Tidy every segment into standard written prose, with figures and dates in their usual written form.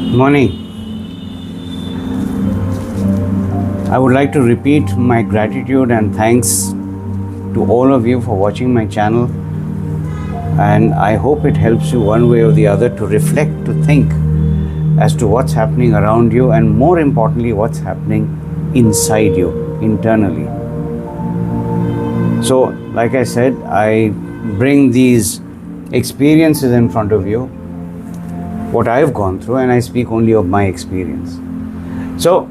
Morning. I would like to repeat my gratitude and thanks to all of you for watching my channel, and I hope it helps you one way or the other to reflect, to think as to what's happening around you, and more importantly what's happening inside you, internally. So like I said, I bring these experiences in front of you, what I've gone through, and I speak only of my experience. So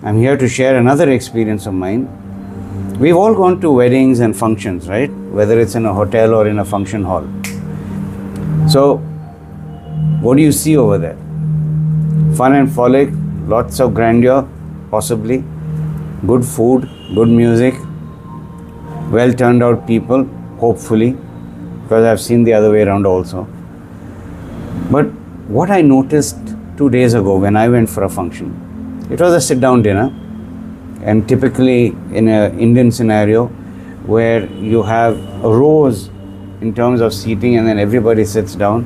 I'm here to share another experience of mine. We've all gone to weddings and functions, right? Whether it's in a hotel or in a function hall. So what do you see over there? Fun and frolic, lots of grandeur, possibly, good food, good music, well turned out people, hopefully, because I've seen the other way around also. But what I noticed 2 days ago when I went for a function, it was a sit-down dinner, and typically in an Indian scenario where you have rows in terms of seating and then everybody sits down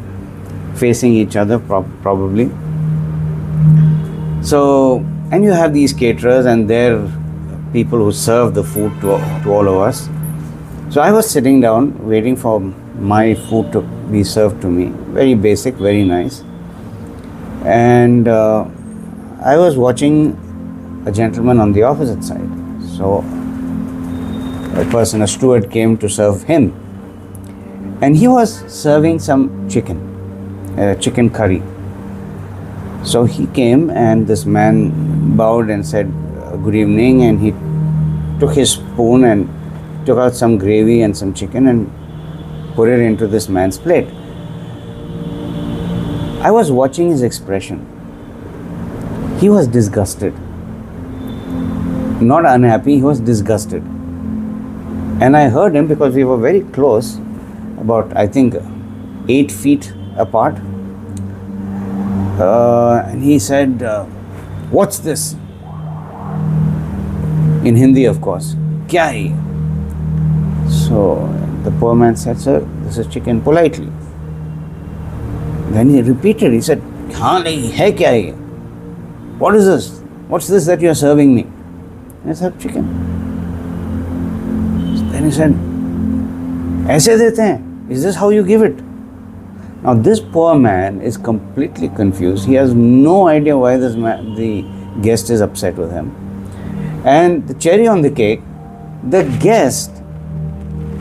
facing each other probably. So, and you have these caterers and they're people who serve the food to all of us. So I was sitting down waiting for my food to be served to me. Very basic, very nice. And I was watching a gentleman on the opposite side. So a steward came to serve him. And he was serving some chicken curry. So he came and this man bowed and said, "Good evening," and he took his spoon and took out some gravy and some chicken and put it into this man's plate. I was watching his expression. He was disgusted. Not unhappy, he was disgusted. And I heard him because we were very close, about I think 8 feet apart. And he said, "What's this?" In Hindi, of course. "Kya hai?" So the poor man said, "Sir, this is chicken," politely. Then he repeated, he said, "Haan nahi, hai kya hai? What is this? What's this that you are serving me?" And I said, "Chicken." Then he said, "Aise dete hain? Is this how you give it?" Now this poor man is completely confused. He has no idea why the guest is upset with him. And the cherry on the cake, the guest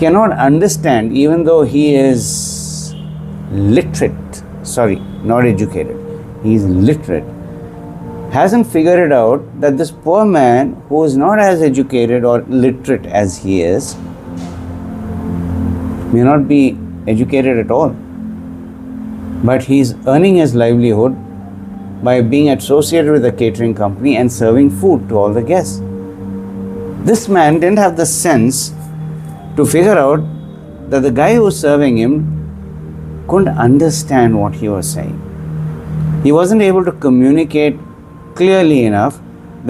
cannot understand, even though he is literate, not educated, he is literate, hasn't figured it out that this poor man, who is not as educated or literate as he is, may not be educated at all, but he is earning his livelihood by being associated with a catering company and serving food to all the guests. This man didn't have the sense to figure out that the guy who was serving him couldn't understand what he was saying. He wasn't able to communicate clearly enough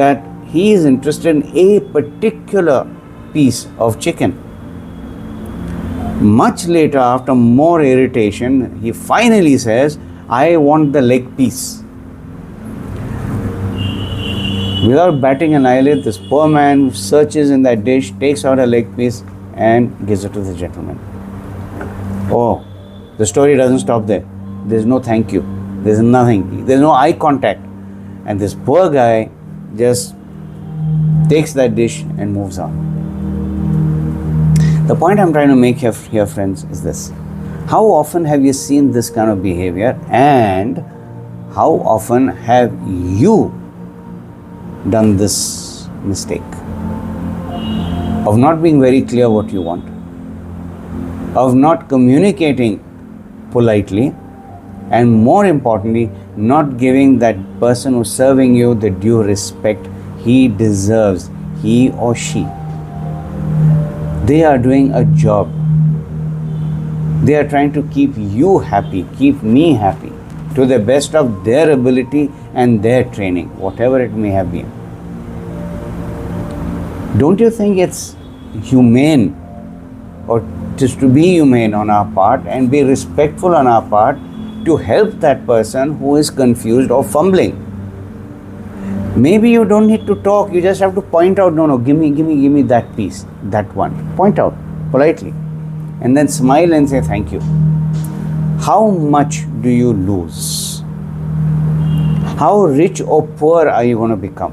that he is interested in a particular piece of chicken. Much later, after more irritation, he finally says, "I want the leg piece." Without batting an eyelid, this poor man searches in that dish, takes out a leg piece and gives it to the gentleman. Oh, the story doesn't stop there. There's no thank you. There's nothing. There's no eye contact. And this poor guy just takes that dish and moves on. The point I'm trying to make here, friends, is this. How often have you seen this kind of behavior, and how often have you done this mistake of not being very clear what you want, of not communicating politely, and more importantly, not giving that person who's serving you the due respect he deserves, he or she. They are doing a job. They are trying to keep you happy, keep me happy, to the best of their ability and their training, whatever it may have been. Don't you think it's humane, or just to be humane on our part and be respectful on our part, to help that person who is confused or fumbling. Maybe you don't need to talk, you just have to point out, no, give me that piece, that one. Point out politely and then smile and say thank you. How much do you lose? How rich or poor are you going to become?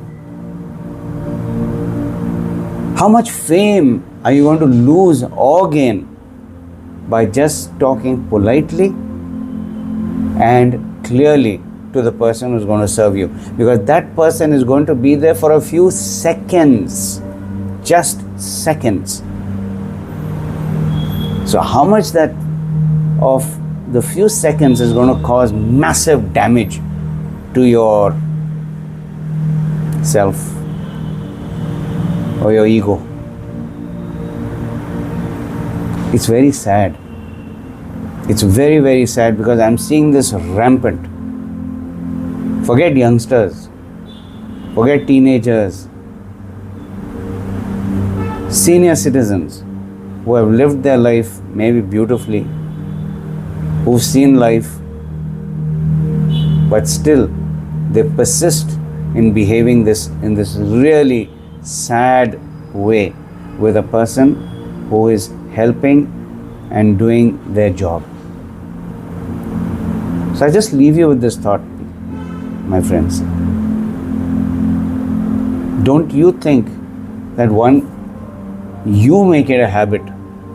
How much fame are you going to lose or gain by just talking politely and clearly to the person who's going to serve you? Because that person is going to be there for a few seconds, just seconds. So how much that of the few seconds is going to cause massive damage to your self or your ego. It's very sad. It's very, very sad because I'm seeing this rampant. Forget youngsters, forget teenagers, senior citizens who have lived their life maybe beautifully, who've seen life, but still they persist in behaving in this really sad way with a person who is helping and doing their job. So I just leave you with this thought, my friends. Don't you think that you make it a habit,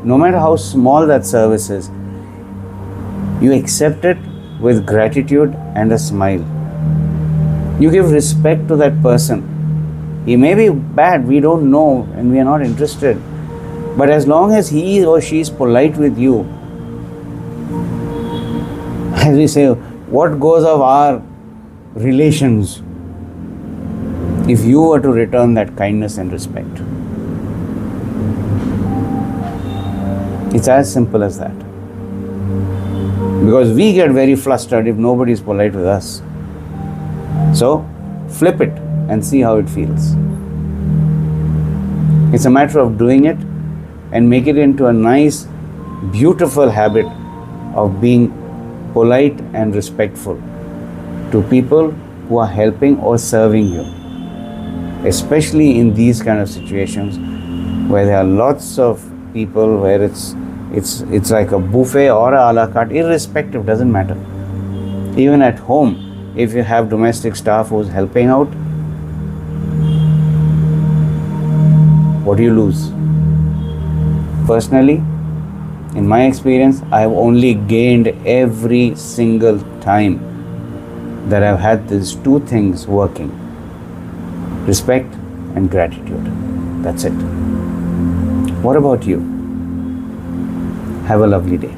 no matter how small that service is, you accept it with gratitude and a smile. You give respect to that person. He may be bad, we don't know and we are not interested. But as long as he or she is polite with you, as we say, what goes of our relations if you were to return that kindness and respect? It's as simple as that. Because we get very flustered if nobody is polite with us. So, flip it and see how it feels. It's a matter of doing it and make it into a nice, beautiful habit of being polite and respectful to people who are helping or serving you. Especially in these kind of situations where there are lots of people, where it's like a buffet or a la carte, irrespective, doesn't matter. Even at home, if you have domestic staff who's helping out, what do you lose? Personally, in my experience, I have only gained every single time that I've had these two things working: respect and gratitude. That's it. What about you? Have a lovely day.